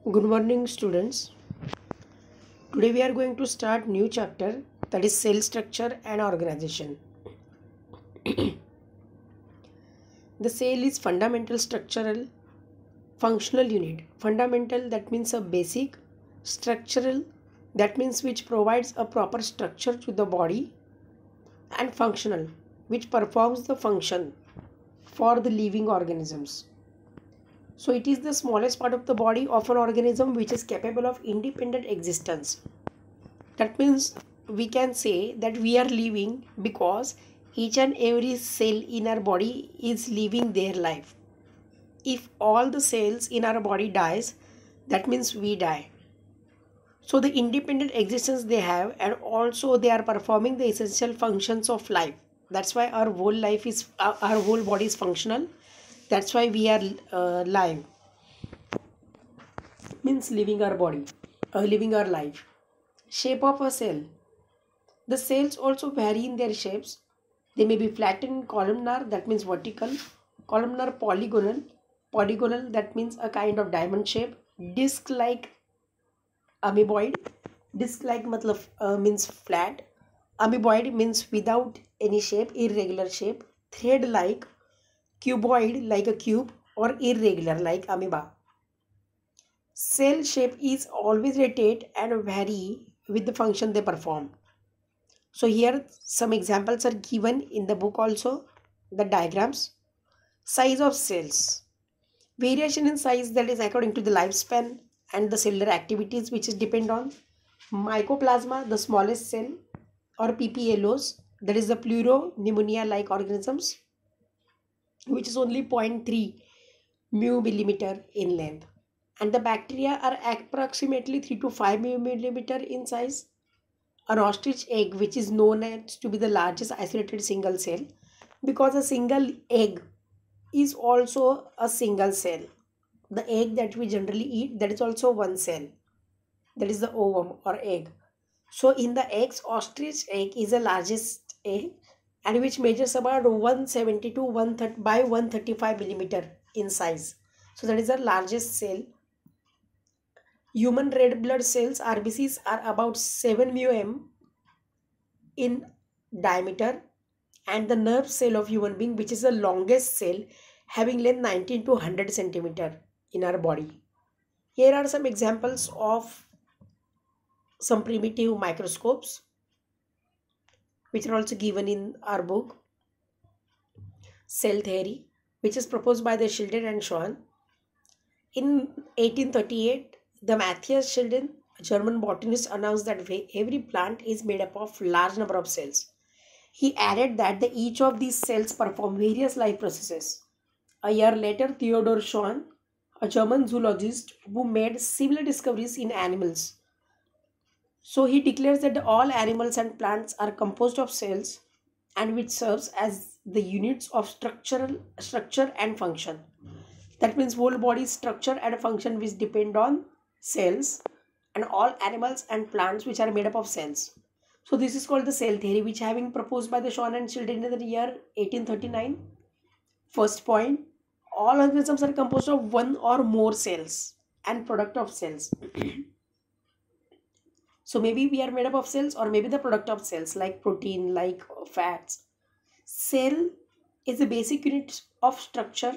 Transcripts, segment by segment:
Good morning, students. Today we are going to start new chapter, that is cell structure and organization. The cell is fundamental structural functional unit. Fundamental, that means a basic. Structural, that means which provides a proper structure to the body. And functional, which performs the function for the living organisms. So it is the smallest part of the body of an organism which is capable of independent existence. That means we can say that we are living because each and every cell in our body is living their life. If all the cells in our body dies, that means we die. So the independent existence they have, and also they are performing the essential functions of life. That's why our whole life is our whole body is functional. That's why we are live. Means living our body, living our life. Shape of a cell. The cells also vary in their shapes. They may be flattened, columnar, that means vertical, columnar, polygonal, polygonal, that means a kind of diamond shape, disc-like, amoeboid, disc-like means flat, amoeboid means without any shape, irregular shape, thread-like, cuboid like a cube, or irregular like amoeba. Cell shape is always rotate and vary with the function they perform. So here some examples are given in the book also, the diagrams. Size of cells. Variation in size, that is according to the lifespan and the cellular activities which is depend on. Mycoplasma, the smallest cell, or PPLOs, that is the pleuropneumonia-like organisms, which is only 0.3 millimeter in length. And the bacteria are approximately 3 to 5 millimeter in size. An ostrich egg, which is known as to be the largest isolated single cell, because a single egg is also a single cell. The egg that we generally eat, that is also one cell, that is the ovum or egg. So in the eggs, ostrich egg is the largest egg, and which measures about 170 to 130 by 135 millimeter in size. So that is the largest cell. Human red blood cells, RBCs, are about 7 μm in diameter, and the nerve cell of human being, which is the longest cell, having length 19 to 100 centimeter in our body. Here are some examples of some primitive microscopes which are also given in our book, Cell Theory, which is proposed by the Schilden and Schwann. In 1838, the Matthias Schilden, a German botanist, announced that every plant is made up of large number of cells. He added that each of these cells perform various life processes. A year later, Theodor Schwann, a German zoologist who made similar discoveries in animals. So he declares that all animals and plants are composed of cells, and which serves as the units of structure and function. That means whole body structure and function which depend on cells, and all animals and plants which are made up of cells. So this is called the cell theory, which having proposed by the Schwann and Schilden in the year 1839. First point, all organisms are composed of one or more cells and product of cells. So maybe we are made up of cells, or maybe the product of cells like protein, like fats. Cell is the basic unit of structure,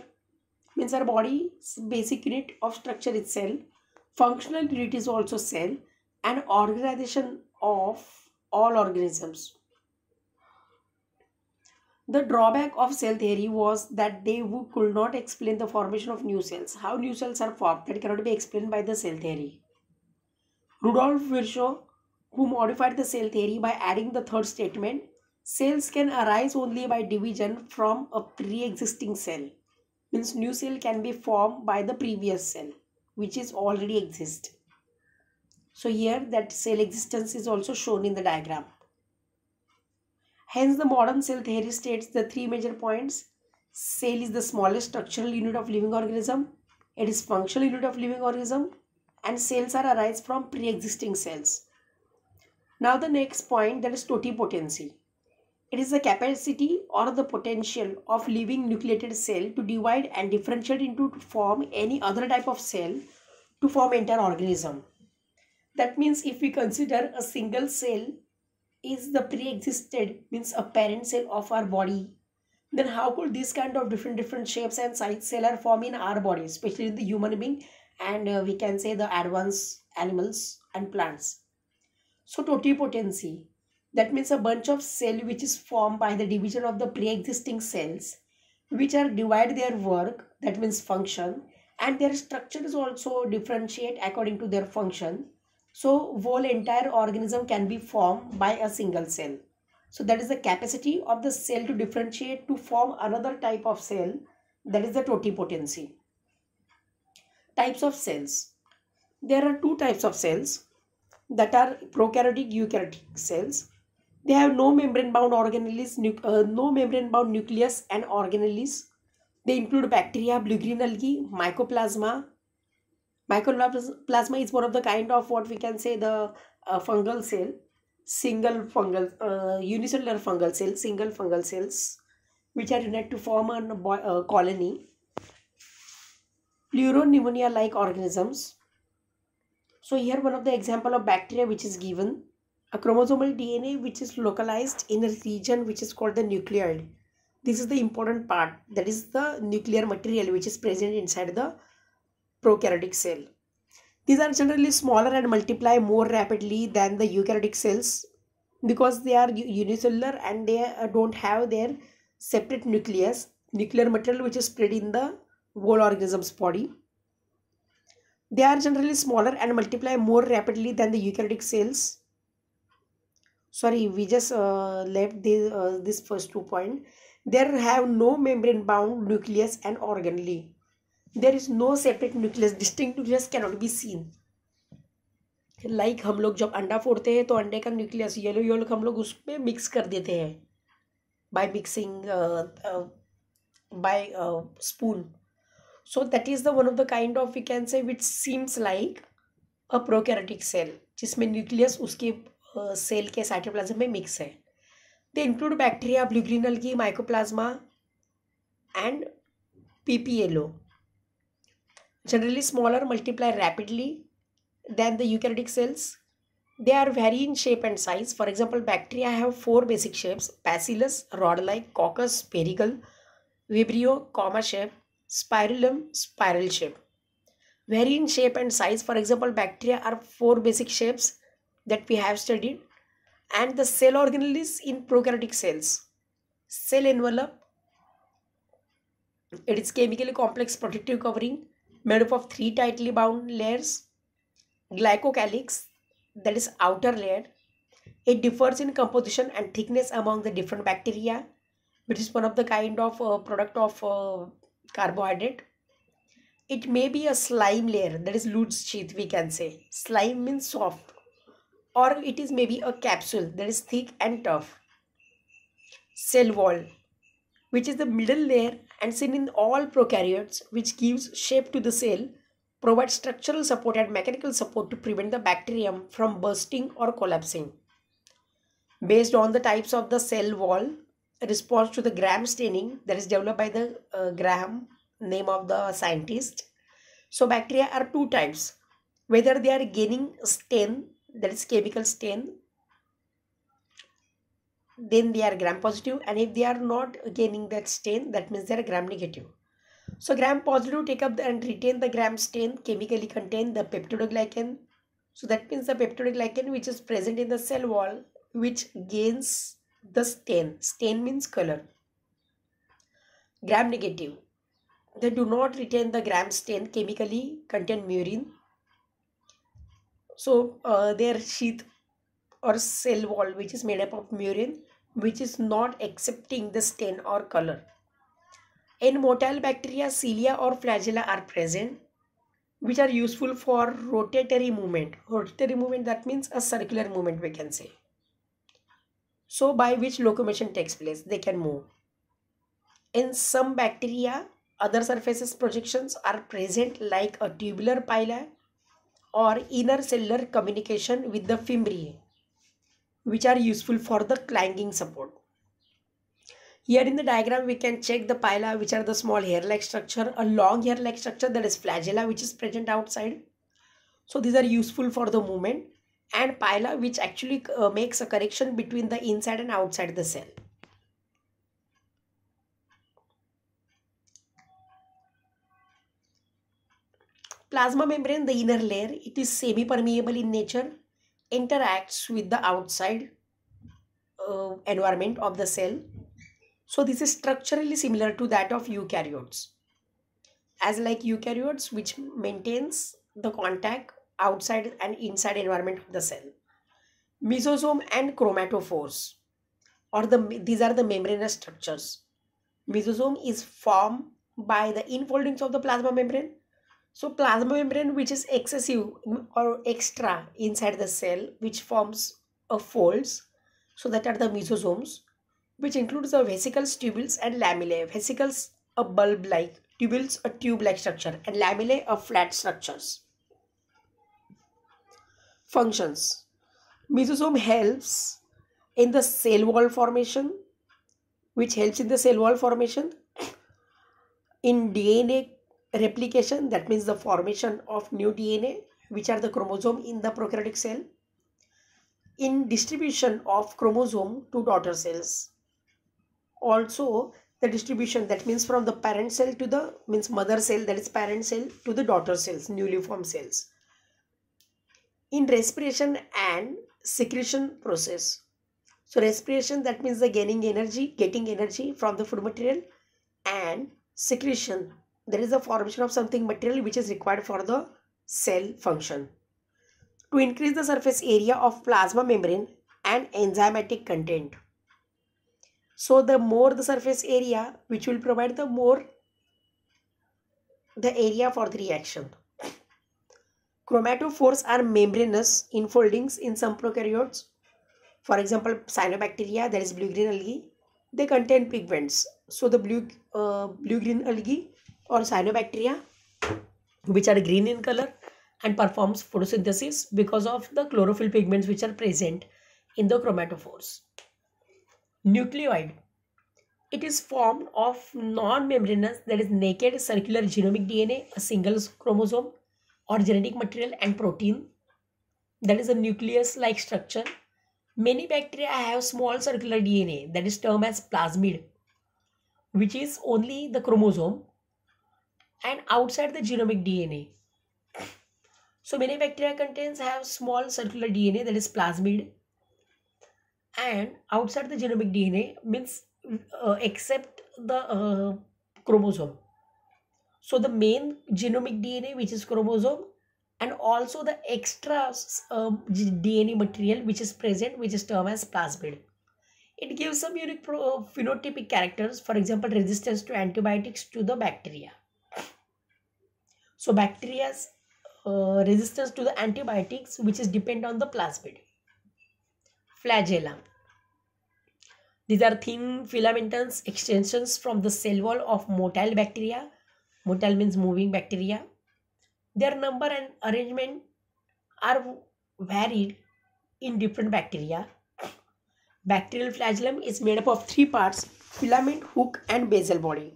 means our body's basic unit of structure is cell. Functional unit is also cell, and organization of all organisms. The drawback of cell theory was that they could not explain the formation of new cells. How new cells are formed, that cannot be explained by the cell theory. Rudolf Virchow, who modified the cell theory by adding the third statement, cells can arise only by division from a pre-existing cell. Means new cell can be formed by the previous cell, which is already exist. So here that cell existence is also shown in the diagram. Hence the modern cell theory states the three major points. Cell is the smallest structural unit of living organism. It is functional unit of living organism, and cells are arise from pre-existing cells. Now the next point, that is totipotency. It is the capacity or the potential of living nucleated cell to divide and differentiate into to form any other type of cell to form entire organism. That means if we consider a single cell is the pre-existed, means a parent cell of our body, then how could this kind of different shapes and size cell are form in our body, especially in the human being, and we can say the advanced animals and plants. So totipotency, that means a bunch of cell which is formed by the division of the pre-existing cells, which are divide their work, that means function, and their structure is also differentiate according to their function. So whole entire organism can be formed by a single cell. So that is the capacity of the cell to differentiate to form another type of cell, that is the totipotency. Types of cells. There are two types of cells, that are prokaryotic eukaryotic cells. They have no membrane bound organelles, no membrane bound nucleus and organelles. They include bacteria, blue-green algae, mycoplasma. Mycoplasma is one of the kind of what we can say the fungal cell, single fungal, unicellular fungal cell, single fungal cells, which are united to form a colony. Pleuropneumonia-like organisms. So here one of the example of bacteria which is given, a chromosomal DNA which is localized in a region which is called the nucleoid. This is the important part, that is the nuclear material which is present inside the prokaryotic cell. These are generally smaller and multiply more rapidly than the eukaryotic cells because they are unicellular and they don't have their separate nuclear material which is spread in the whole organism's body. They are generally smaller and multiply more rapidly than the eukaryotic cells. Sorry, we just left this first 2 points. There have no membrane bound nucleus and organelle. There is no separate nucleus, distinct nucleus cannot be seen. Like हम लोग जब अंडा फोड़ते हैं तो अंडे का nucleus yellow yellow हम लोग उसमें मिक्स कर देते हैं by mixing by spoon. So that is the one of the kind of we can say which seems like a prokaryotic cell जिसमें न्यूक्लियस उसके सेल के साइटोप्लाज्म में मिक्स है. They include bacteria, blue-green algae, mycoplasma and PPLO. Generally smaller, multiply rapidly than the eukaryotic cells. They are vary in shape and size. For example, bacteria have 4 basic shapes: bacillus, rod-like, coccus, spiracle, vibrio, comma shape, spirillum, spiral shape. Vary in shape and size. For example, bacteria are 4 basic shapes that we have studied. And the cell organelles in prokaryotic cells. Cell envelope, it is chemically complex protective covering made up of 3 tightly bound layers. Glycocalyx, that is outer layer. It differs in composition and thickness among the different bacteria, which is one of the kind of product of carbohydrate. It may be a slime layer, that is Lutz sheath we can say. Slime means soft. Or it is maybe a capsule that is thick and tough. Cell wall, which is the middle layer and seen in all prokaryotes, which gives shape to the cell, provides structural support and mechanical support to prevent the bacterium from bursting or collapsing. Based on the types of the cell wall, response to the Gram staining that is developed by the Graham, name of the scientist. So bacteria are 2 types, whether they are gaining stain, that is chemical stain, then they are gram positive, and if they are not gaining that stain, that means they are gram negative. So gram positive take up and retain the gram stain, chemically contain the peptidoglycan. So that means the peptidoglycan which is present in the cell wall which gains the stain means color. Gram negative, they do not retain the gram stain, chemically contain murein. So their sheath or cell wall which is made up of murein, which is not accepting the stain or color. In motile bacteria, cilia or flagella are present, which are useful for rotatory movement. Rotatory movement, that means a circular movement we can say. So by which locomotion takes place, they can move. In some bacteria, other surfaces projections are present like a tubular pili or inner cellular communication with the fimbriae, which are useful for the clanging support. Here in the diagram we can check the pili, which are the small hair-like structure, a long hair-like structure that is flagella which is present outside, So these are useful for the movement, and pila, which actually makes a correction between the inside and outside the cell. Plasma membrane, the inner layer, it is semi-permeable in nature, interacts with the outside environment of the cell. So this is structurally similar to that of eukaryotes. As like eukaryotes, which maintains the contact outside and inside environment of the cell. Mesosome and chromatophores, or these are the membranous structures. Mesosome is formed by the infoldings of the plasma membrane. So plasma membrane, which is excessive or extra inside the cell, which forms a folds, so that are the mesosomes, which includes the vesicles, tubules, and lamellae. Vesicles, a bulb-like, tubules, a tube-like structure, and lamellae, a flat structures. Functions. Mesosome helps in the cell wall formation, which helps in the cell wall formation, in DNA replication, that means the formation of new DNA, which are the chromosome in the prokaryotic cell, in distribution of chromosome to daughter cells. Also the distribution, that means from the parent cell to the mother cell, that is parent cell, to the daughter cells, newly formed cells. In respiration and secretion process. So respiration, that means the getting energy from the food material, and secretion, there is a formation of something material which is required for the cell function. To increase the surface area of plasma membrane and enzymatic content. So the more the surface area, which will provide the more the area for the reaction. Chromatophores are membranous infoldings in some prokaryotes. For example, cyanobacteria, that is blue-green algae, they contain pigments. So the blue-green algae or cyanobacteria, which are green in color and performs photosynthesis because of the chlorophyll pigments which are present in the chromatophores. Nucleoid. It is formed of non-membranous, that is naked circular genomic DNA, a single chromosome or genetic material, and protein, that is a nucleus-like structure. Many bacteria have small circular DNA, that is termed as plasmid, which is only the chromosome and outside the genomic DNA. So many bacteria have small circular DNA, that is plasmid, and outside the genomic DNA, means except the chromosome. So the main genomic DNA, which is chromosome, and also the extra DNA material which is present, which is termed as plasmid. It gives some unique phenotypic characters, for example, resistance to antibiotics to the bacteria. So bacteria's resistance to the antibiotics, which is depend on the plasmid. Flagella. These are thin filamentous extensions from the cell wall of motile bacteria. Motile means moving bacteria. Their number and arrangement are varied in different bacteria. Bacterial flagellum is made up of three parts: filament, hook, and basal body.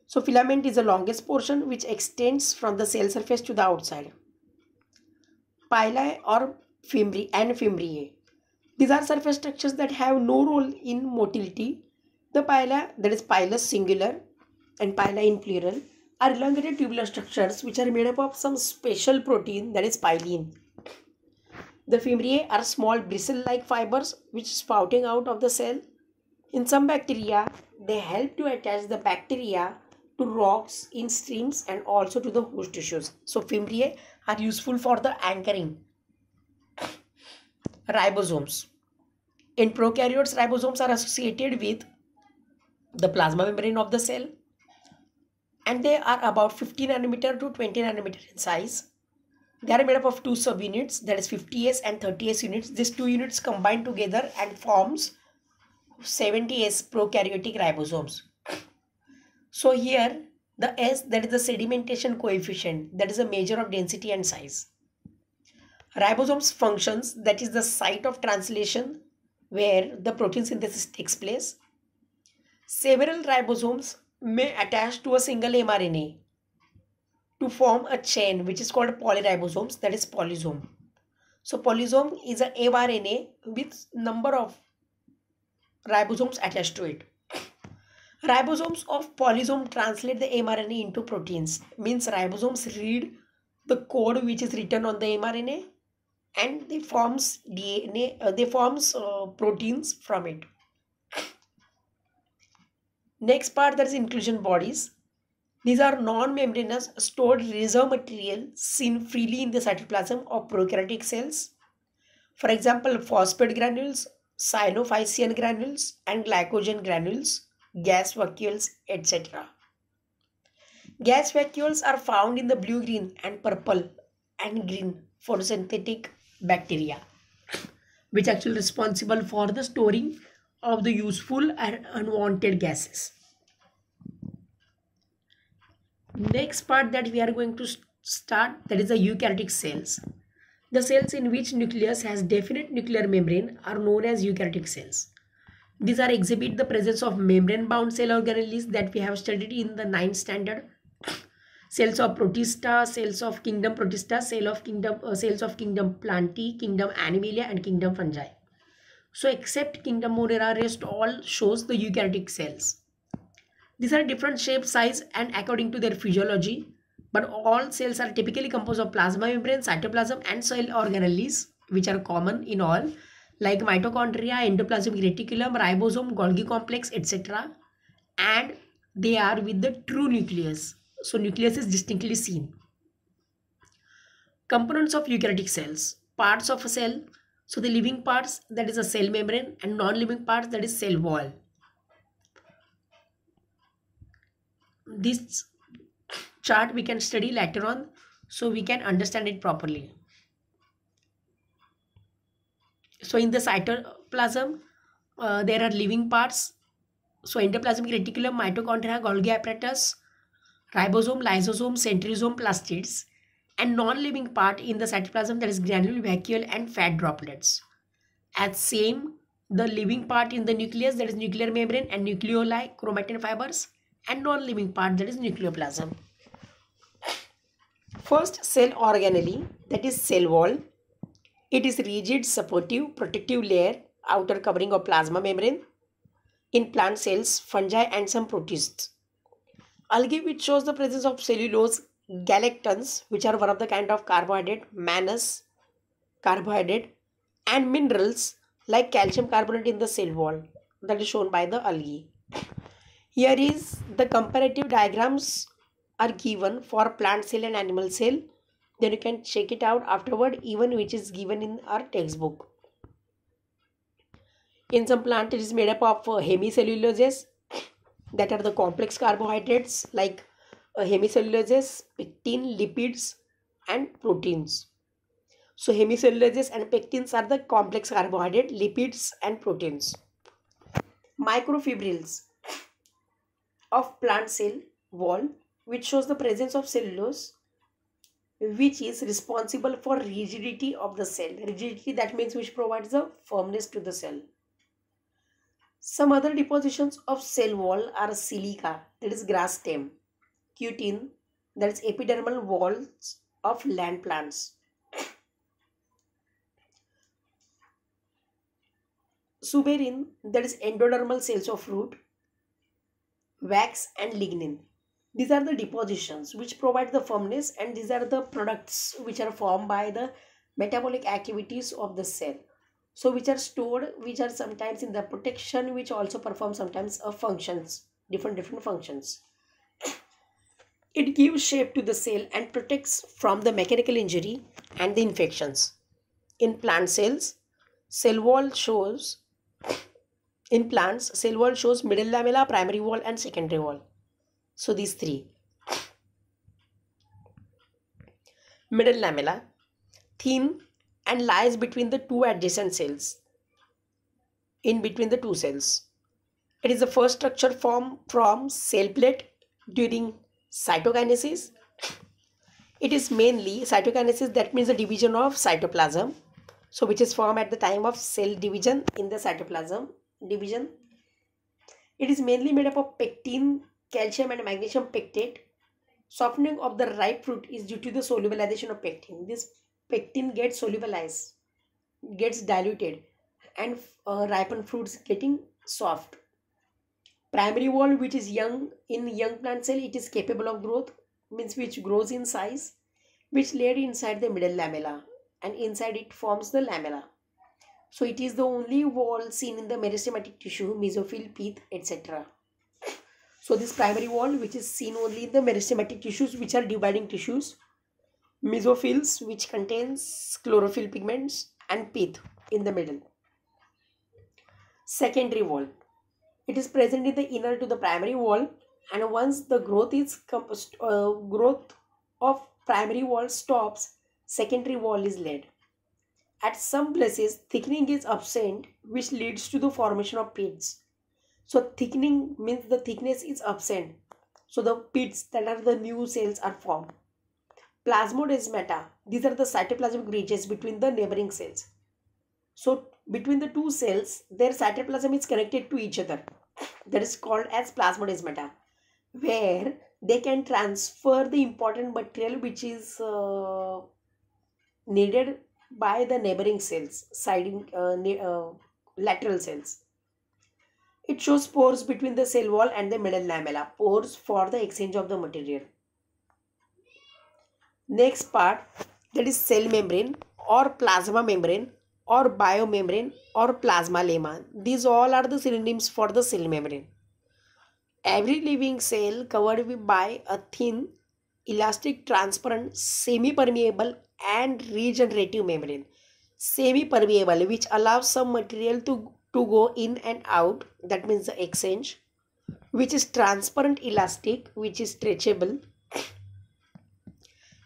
So filament is the longest portion which extends from the cell surface to the outside. Pili or fimbriae. These are surface structures that have no role in motility. The pila, that is pilus singular and pila in plural, are elongated tubular structures which are made up of some special protein, that is pyline. The fimbriae are small bristle-like fibers which spouting out of the cell. In some bacteria, they help to attach the bacteria to rocks in streams and also to the host tissues. So fimbriae are useful for the anchoring. Ribosomes. In prokaryotes, ribosomes are associated with the plasma membrane of the cell, and they are about 50 nanometer to 20 nanometer in size. They are made up of two subunits, that is 50S and 30S units. These two units combine together and forms 70S prokaryotic ribosomes. So here the S, that is the sedimentation coefficient, that is a measure of density and size. Ribosomes functions, that is the site of translation where the protein synthesis takes place. Several ribosomes may attach to a single mRNA to form a chain which is called polyribosomes, that is polysome. So polysome is a mRNA with number of ribosomes attached to it. Ribosomes of polysome translate the mRNA into proteins. Means ribosomes read the code which is written on the mRNA and they forms DNA. They forms proteins from it. Next part, that is inclusion bodies. These are non-membranous stored reserve material seen freely in the cytoplasm of prokaryotic cells. For example, phosphate granules, cyanophycean granules, and glycogen granules, gas vacuoles, etc. Gas vacuoles are found in the blue-green and purple and green photosynthetic bacteria, which actually responsible for the storing of the useful and unwanted gases. Next part that we are going to start, that is the eukaryotic cells. The cells in which nucleus has definite nuclear membrane are known as eukaryotic cells. These are exhibit the presence of membrane bound cell organelles that we have studied in the 9th standard. Cells of protista, cells of kingdom protista, cells of kingdom plantae, kingdom animalia, and kingdom fungi. So except kingdom monera, rest all shows the eukaryotic cells. These are different shape, size, and according to their physiology, but all cells are typically composed of plasma membrane, cytoplasm, and cell organelles, which are common in all, like mitochondria, endoplasmic reticulum, ribosome, Golgi complex, etc. And they are with the true nucleus. So nucleus is distinctly seen. Components of eukaryotic cells. Parts of a cell. So the living parts, that is a cell membrane, and non-living parts, that is cell wall. This chart we can study later on, so we can understand it properly. So in the cytoplasm, there are living parts. So endoplasmic reticulum, mitochondria, Golgi apparatus, ribosome, lysosome, centriosome, plastids, and non-living part in the cytoplasm, that is granule, vacuole, and fat droplets. As same, the living part in the nucleus, that is nuclear membrane and nucleoli, chromatin fibers, and non-living part, that is nucleoplasm. First, cell organelle, that is cell wall. It is rigid, supportive, protective layer, outer covering of plasma membrane in plant cells, fungi, and some protists. Algae, which shows the presence of cellulose, galactans, which are one of the kind of carbohydrate, mannose, carbohydrate, and minerals like calcium carbonate in the cell wall, that is shown by the algae. Here is the comparative diagrams are given for plant cell and animal cell. Then you can check it out afterward, even which is given in our textbook. In some plant, it is made up of hemicelluloses, that are the complex carbohydrates like hemicelluloses, pectin, lipids, and proteins. So hemicelluloses and pectins are the complex carbohydrate, lipids, and proteins. Microfibrils of plant cell wall, which shows the presence of cellulose, which is responsible for rigidity of the cell. Rigidity, that means which provides the firmness to the cell. Some other depositions of cell wall are silica, that is grass stem, cutin, that is epidermal walls of land plants, suberin, that is endodermal cells of root, wax, and lignin. These are the depositions which provide the firmness, and these are the products which are formed by the metabolic activities of the cell. So which are stored, which are sometimes in the protection, which also perform sometimes functions, different functions. It gives shape to the cell and protects from the mechanical injury and the infections. In plant cells, cell wall shows, in plants, cell wall shows middle lamella, primary wall, and secondary wall. So these three. Middle lamella, thin and lies between the two adjacent cells, in between the two cells. It is the first structure formed from cell plate during cytokinesis. It is mainly cytokinesis, that means the division of cytoplasm, so which is formed at the time of cell division in the cytoplasm division. It is mainly made up of pectin, calcium, and magnesium pectate. Softening of the ripe fruit is due to the solubilization of pectin. This pectin gets solubilized, gets diluted, and ripened fruits getting soft. Primary wall, which is young in young plant cell, it is capable of growth, means which grows in size, which laid inside the middle lamella, and inside it forms the lamella. So it is the only wall seen in the meristematic tissue, mesophyll, pith, etc. So this primary wall, which is seen only in the meristematic tissues, which are dividing tissues, mesophills, which contains chlorophyll pigments, and pith in the middle. Secondary wall, it is present in the inner to the primary wall, and once the growth of primary wall stops, secondary wall is laid. At some places, thickening is absent, which leads to the formation of pits. So thickening means the thickness is absent. So the pits, that are the new cells, are formed. Plasmodesmata, these are the cytoplasmic ridges between the neighboring cells. So between the two cells, their cytoplasm is connected to each other. That is called as plasmodesmata, where they can transfer the important material which is needed by the neighboring cells, lateral cells. It shows pores between the cell wall and the middle lamella, pores for the exchange of the material. Next part, that is cell membrane or plasma membrane or biomembrane or plasma lemma. These all are the synonyms for the cell membrane. Every living cell covered by a thin, elastic, transparent, semi-permeable and regenerative membrane. Semi-permeable, which allows some material to go in and out, that means the exchange, which is transparent, elastic, which is stretchable.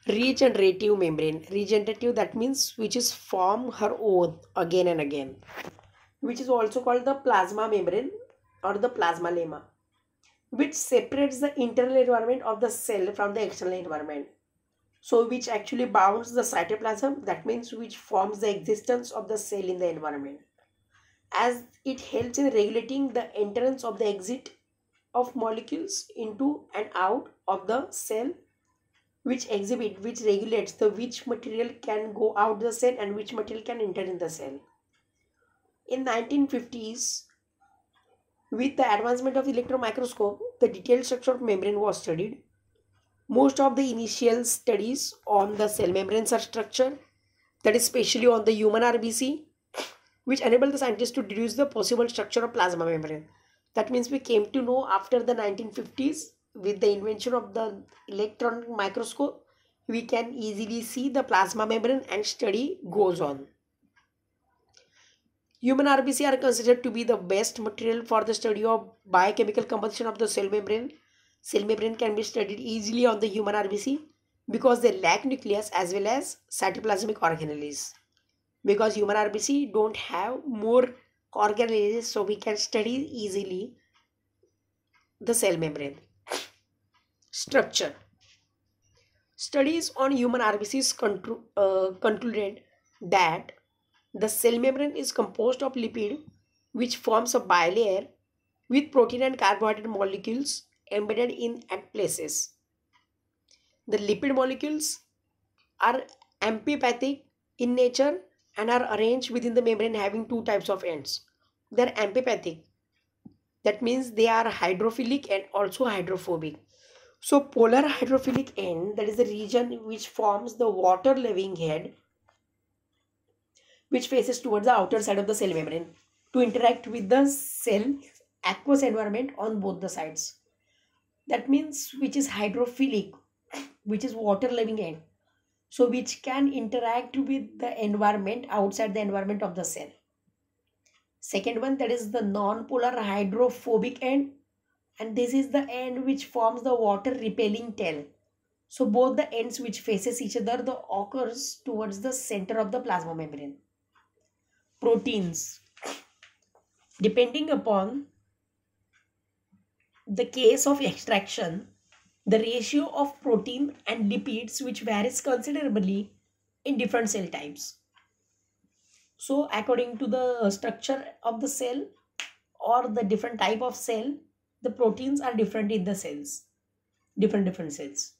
Regenerative membrane, regenerative, that means which is form her own again and again, which is also called the plasma membrane or the plasma lemma, which separates the internal environment of the cell from the external environment. So which actually bounds the cytoplasm, that means which forms the existence of the cell in the environment, as it helps in regulating the entrance of the exit of molecules into and out of the cell, which regulates the which material can go out the cell and which material can enter in the cell. In 1950s, with the advancement of electron microscope, the detailed structure of membrane was studied. Most of the initial studies on the cell membranes are structure, that is especially on the human RBC, which enabled the scientists to deduce the possible structure of plasma membrane. That means we came to know after the 1950s, with the invention of the electron microscope, we can easily see the plasma membrane and study goes on. Human RBC are considered to be the best material for the study of biochemical composition of the cell membrane. Cell membrane can be studied easily on the human RBC because they lack nucleus as well as cytoplasmic organelles. Because human RBC don't have more organelles, so we can study easily the cell membrane. Structure. Studies on human RBCs concluded that the cell membrane is composed of lipid, which forms a bilayer with protein and carbohydrate molecules embedded in at places. The lipid molecules are amphipathic in nature and are arranged within the membrane having two types of ends. They are amphipathic, that means they are hydrophilic and also hydrophobic. So polar hydrophilic end, that is the region which forms the water loving head, which faces towards the outer side of the cell membrane to interact with the cell aqueous environment on both the sides. That means which is hydrophilic, which is water loving end, so which can interact with the environment outside the environment of the cell. Second one, that is the non-polar hydrophobic end, and this is the end which forms the water repelling tail. So both the ends which faces each other the occurs towards the center of the plasma membrane. Proteins. Depending upon the case of extraction, the ratio of protein and lipids which varies considerably in different cell types. So according to the structure of the cell or the different type of cell, the proteins are different in the cells, different cells.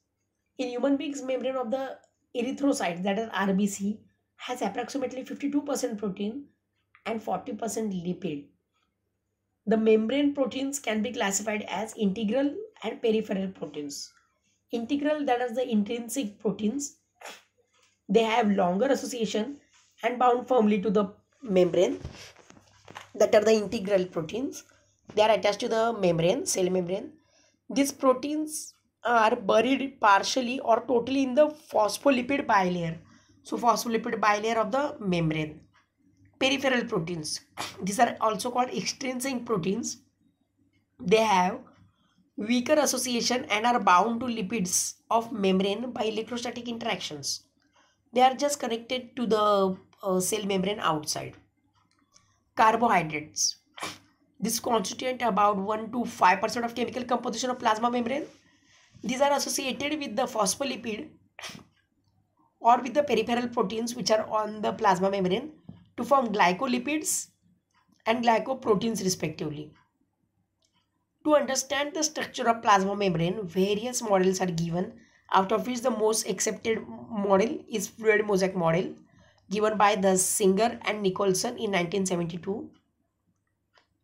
In human beings, membrane of the erythrocytes, that is RBC, has approximately 52% protein and 40% lipid. The membrane proteins can be classified as integral and peripheral proteins. Integral, that is the intrinsic proteins, they have longer association and bound firmly to the membrane, that are the integral proteins. They are attached to the membrane, cell membrane. These proteins are buried partially or totally in the phospholipid bilayer. So phospholipid bilayer of the membrane. Peripheral proteins, these are also called extrinsic proteins. They have weaker association and are bound to lipids of membrane by electrostatic interactions. They are just connected to the cell membrane outside. Carbohydrates, this constitute about 1 to 5% of chemical composition of plasma membrane. These are associated with the phospholipid or with the peripheral proteins which are on the plasma membrane to form glycolipids and glycoproteins respectively. To understand the structure of plasma membrane, various models are given, out of which the most accepted model is fluid mosaic model given by the Singer and Nicholson in 1972,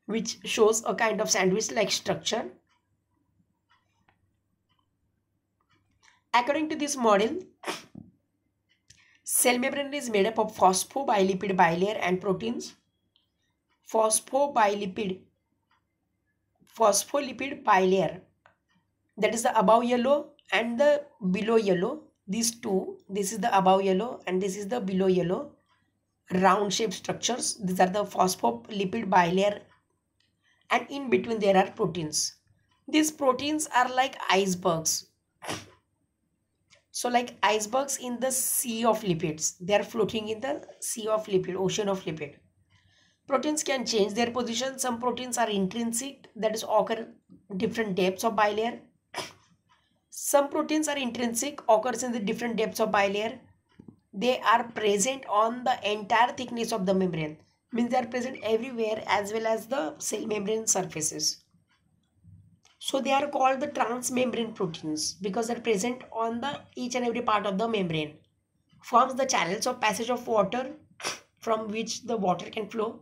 which shows a kind of sandwich-like structure. According to this model, cell membrane is made up of phospholipid bilayer and proteins. Phospholipid bilayer, that is the above yellow and the below yellow. These two, this is the above yellow and this is the below yellow, round shaped structures. These are the phospholipid bilayer, and in between there are proteins. These proteins are like icebergs. So like icebergs in the sea of lipids, they are floating in the sea of lipid, ocean of lipid. Proteins can change their position. Some proteins are intrinsic, that is occur different depths of bilayer. Some proteins are intrinsic, occurs in the different depths of bilayer. They are present on the entire thickness of the membrane, means they are present everywhere as well as the cell membrane surfaces. So they are called the transmembrane proteins because they are present on the each and every part of the membrane. Forms the channels of passage of water from which the water can flow.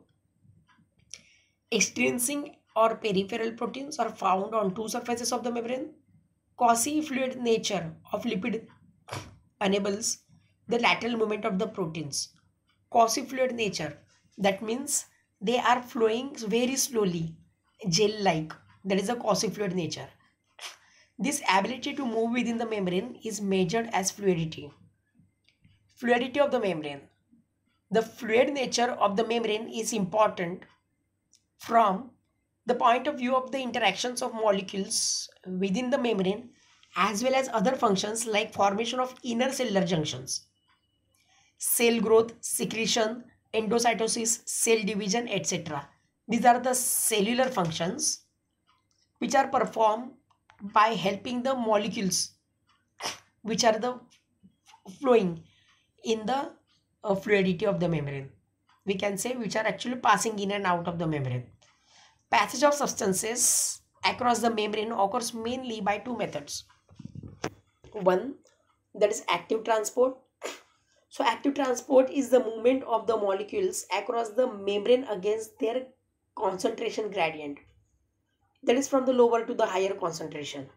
Extrinsic or peripheral proteins are found on two surfaces of the membrane. Quasi-fluid nature of lipid enables the lateral movement of the proteins. Quasi-fluid nature, that means they are flowing very slowly, gel-like. That is a quasi-fluid nature. This ability to move within the membrane is measured as fluidity. Fluidity of the membrane. The fluid nature of the membrane is important from the point of view of the interactions of molecules within the membrane as well as other functions like formation of inner cellular junctions, cell growth, secretion, endocytosis, cell division, etc. These are the cellular functions which are performed by helping the molecules which are the flowing in the fluidity of the membrane. We can say which are actually passing in and out of the membrane. Passage of substances across the membrane occurs mainly by two methods. One, that is active transport. So active transport is the movement of the molecules across the membrane against their concentration gradient. That is from the lower to the higher concentration.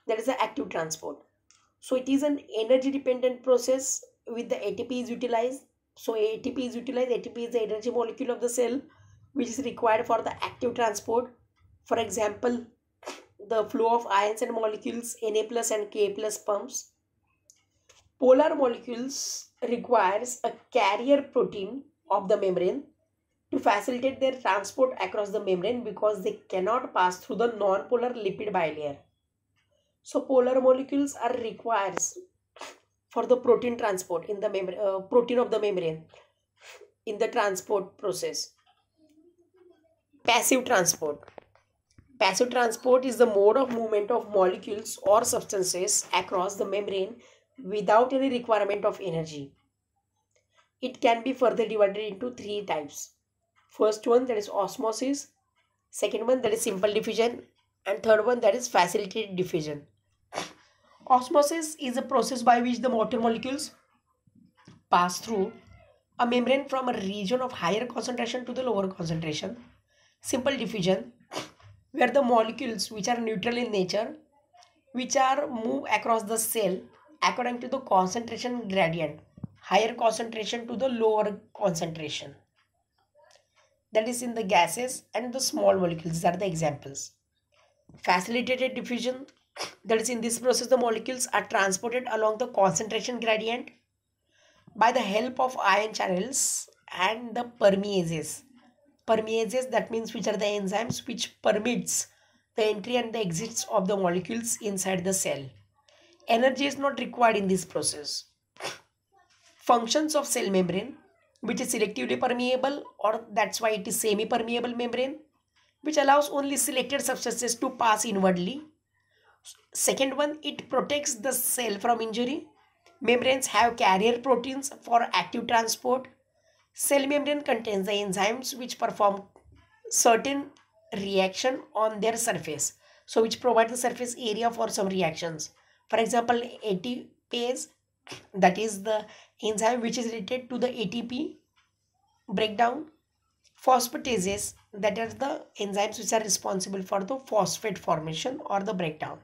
That is the active transport. So it is an energy dependent process with the ATP is utilized. So ATP is utilized. ATP is the energy molecule of the cell which is required for the active transport. For example, the flow of ions and molecules Na plus and Ka plus pumps. Polar molecules requires a carrier protein of the membrane to facilitate their transport across the membrane because they cannot pass through the non-polar lipid bilayer. So polar molecules are required for the protein transport in the protein of the membrane in the transport process. Passive transport. Passive transport is the mode of movement of molecules or substances across the membrane without any requirement of energy. It can be further divided into three types. First one, that is osmosis. Second one, that is simple diffusion. And third one, that is facilitated diffusion. Osmosis is a process by which the water molecules pass through a membrane from a region of higher concentration to the lower concentration. Simple diffusion, where the molecules which are neutral in nature, which are move across the cell according to the concentration gradient, higher concentration to the lower concentration, that is in the gases and the small molecules. These are the examples. Facilitated diffusion, that is in this process the molecules are transported along the concentration gradient by the help of ion channels and the permeases. Permeases, that means which are the enzymes which permits the entry and the exits of the molecules inside the cell. Energy is not required in this process. Functions of cell membrane, which is selectively permeable, or that's why it is semi-permeable membrane, which allows only selected substances to pass inwardly. Second one, it protects the cell from injury. Membranes have carrier proteins for active transport. Cell membrane contains the enzymes which perform certain reaction on their surface, so which provide the surface area for some reactions. For example, ATPase, that is the enzyme which is related to the ATP breakdown. Phosphatases, that are the enzymes which are responsible for the phosphate formation or the breakdown.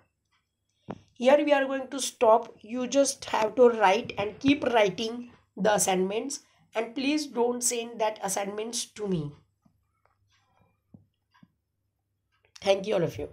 Here we are going to stop. You just have to write and keep writing the assignments, and please don't send that assignments to me. Thank you all of you.